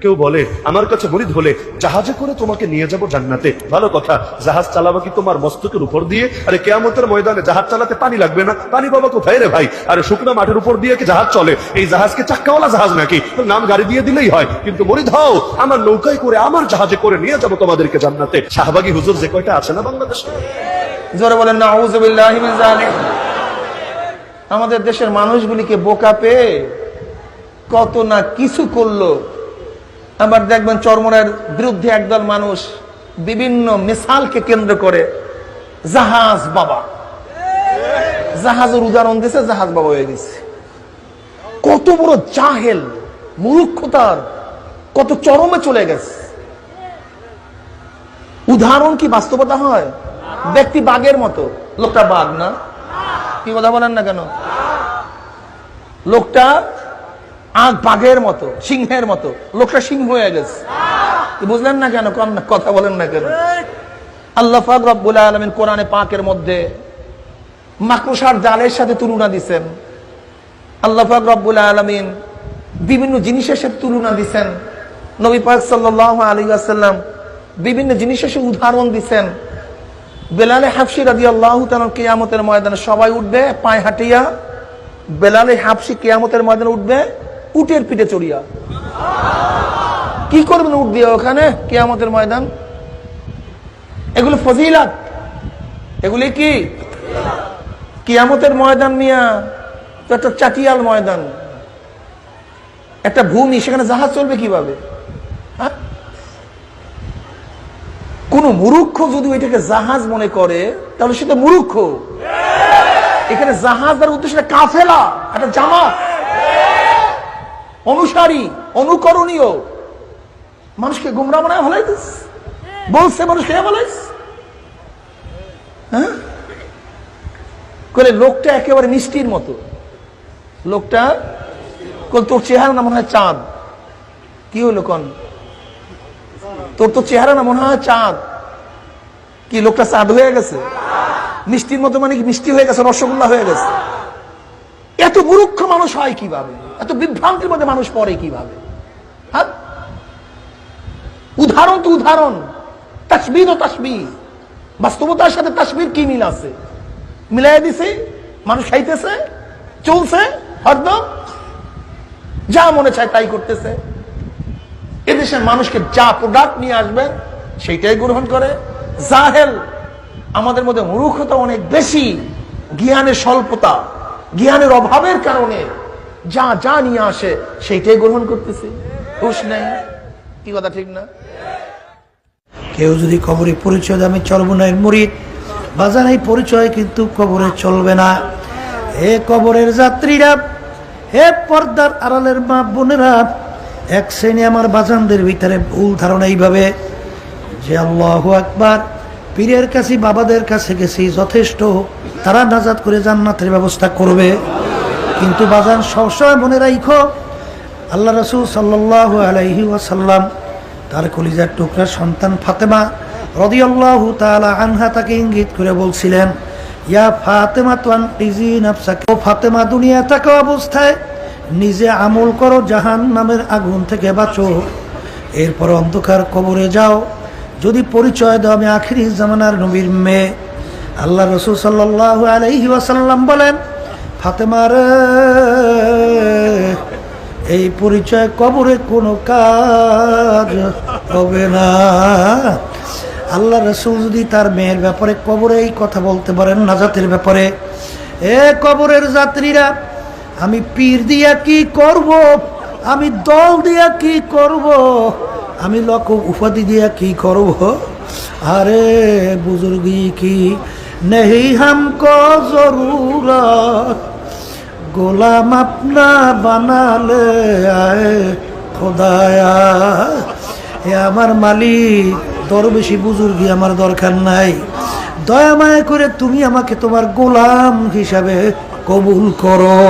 কেউ বলে আমার কাছে মুরিদ হলে জাহাজে করে তোমাকে নিয়ে যাব জান্নাতে। ভালো কথা, জাহাজ চালাবো কি তোমার মস্তকের উপর দিয়ে? আরে কিয়ামতের ময়দানে জাহাজ চালাতে পানি লাগবে না? পানি বাবা কোথায় রে ভাই? আরে শুকনো মাঠের উপর দিয়ে কি জাহাজ চলে? এই জাহাজকে চাক্কাওয়ালা জাহাজ নাকি? নাম গাড়ি দিয়ে দিলেই হয়। কিন্তু মুরিদ হও, আমার নৌকায় করে আমার জাহাজে করে নিয়ে যাব তোমাদেরকে জান্নাতে। শাহবাগী হুজুর যে কয়টা আছে না বাংলাদেশে, জোরে বলেন নাউযু বিল্লাহি মিন যালিক। আমাদের দেশের মানুষগুলিকে বোকা পেয়ে কত না কিছু করলো। আবার দেখবেন চরমোনার বিরুদ্ধে একদল মানুষ বিভিন্ন মিসালকে কেন্দ্র করে জাহাজ বাবা, জাহাজের উদাহরণ দিছে, জাহাজ বাবা হয়ে গেছে। কত বড় জাহেল, মূর্খতার কত চরমে চলে গেছে। উদাহরণ কি বাস্তবতা হয়? ব্যক্তি বাঘের মতো, লোকটা বাঘ না? কি কথা বলেন না কেন? লোকটা বাঘের মতো, সিংহের মতো, লোকটা সিংহ হয়ে গেছে। বুঝলেন না কেন? কথা বলেন না কেন? আল্লাহ পাক রব্বুল আলামিন কোরআনে পাকের মধ্যে মাকড়সার জালের সাথে তুলনা দিচ্ছেন। আল্লাহ পাক রব্বুল আলামিন বিভিন্ন জিনিসের সাথে তুলনা দিচ্ছেন। নবী পাক সাল্লাল্লাহু আলাইহি ওয়াসাল্লাম বিভিন্ন জিনিসের সাথে উদাহরণ দিচ্ছেন। বেলালে হাবশী রাদিয়াল্লাহু তাআলা কিয়ামতের ময়দানে সবাই উঠবে পায়ে হাঁটিয়া, বেলালে হাবশী কিয়ামতের ময়দানে উঠবে উটের পিঠে চড়িয়া। কি করবেন উট দিয়ে ওখানে কিয়ামতের ময়দান? এগুলো ফজিলাত, এগুলি কি কিয়ামতের ময়দান মিয়া তো একটা চাটিয়াল ময়দান, একটা ভূমি, সেখানে জাহাজ চলবে কিভাবে? কোন মূর্খ যদি এটাকে জাহাজ মনে করে তাহলে সে তো মূর্খ। এখানে জাহাজ দ্বারা উদ্দেশ্য কাফেলা, একটা জামাত, অনুসারী, অনুকরণীয়। মানুষকে গুমরা বানায় ফেলাইছিস, বলছে মানুষকে ফেলাইছিস। হ্যাঁ, লোকটা একেবারে মিষ্টির মতো। লোকটা তোর চেহারা না মনে হয় চাঁদ। কি হইলো কন? তোর তো চেহারা না মনে হয় চাঁদ। কি লোকটা চাঁদ হয়ে গেছে? মিষ্টির মতো মানে কি মিষ্টি হয়ে গেছে, রসগোল্লা হয়ে গেছে? এত মূর্খ মানুষ হয় কিভাবে? এত বিভ্রান্তির মধ্যে মানুষ পড়ে কিভাবে? হ্যাঁ, উদাহরণ তো উদাহরণ, তাসবিহ তো তাসবিহ। বাস্তবতার সাথে তাসবির কি মিল আছে? মিলাই দিছে, মানুষ খাইতেছে, চলছে, হরদম যা মনে চায় তাই করতেছে। এদেশের মানুষকে যা প্রোডাক্ট নিয়ে আসবেন সেইটাই গ্রহণ করে। জাহেল, আমাদের মধ্যে মূর্খতা অনেক বেশি, জ্ঞানের স্বল্পতা, জ্ঞানের অভাবের কারণে যা যা নিয়ে আসে সেইটাই গ্রহণ করতেছে, হুঁশ নেই। কি কথা ঠিক না? কেউ যদি কবরে পরিচয় দেয় আমি চরমোনাইয়ের মুরিদ, বাজার এই পরিচয় কিন্তু কবরে চলবে না। হে কবরের যাত্রীরা, হে পর্দার আড়ালের মা বোনেরা, এক শ্রেণী আমার বাজানদের ভিতরে ভুল ধারণা এইভাবে যে আল্লাহু আকবার, পীরের কাছে বাবাদের কাছে গেছি যথেষ্ট, তারা নাজাত করে জান্নাতের ব্যবস্থা করবে। কিন্তু বাজান সবসময় মনে রাখো, আল্লাহ রাসূল সাল্লাল্লাহু আলাইহি ওয়াসাল্লাম তার কলিজার টুকরা সন্তান ফাতেমা রাদিয়াল্লাহু তাআলা আনহা তাকে ইঙ্গিত করে বলছিলেন, ইয়া ফাতেমা তুনকিজি নাফসাকা, ও ফাতেমা দুনিয়া থাকা অবস্থায় নিজে আমল করো, জাহান্নামের আগুন থেকে বাঁচো, এরপর অন্ধকার কবরে যাও, যদি পরিচয় দাও আমি আখিরি জামানার নবীর মেয়ে। আল্লাহ রাসূল সাল্লাল্লাহু আলাইহি ওয়াসাল্লাম বলেন, ফাতেমার এই পরিচয় কবরে কোনো কাজ হবে না। আল্লাহ রাসূল যদি তার মেয়ের ব্যাপারে কবরে এই কথা বলতে পারেন নাজাতের ব্যাপারে, এ কবরের যাত্রীরা, আমি পীর দিয়া কি করব, আমি দল দিয়া কি করব, আমি লকব উপাধি দিয়া কি করব? আরে বুজুর্গি কি নেহি হামকো জরুরত, গোলাম আপনা বানালে আয়ে খোদায়া। এ আমার মালিক, দরবেশি বুজুর্গি আমার দরকার নাই, দয়া মায়া করে তুমি আমাকে তোমার গোলাম হিসাবে কবুল করো।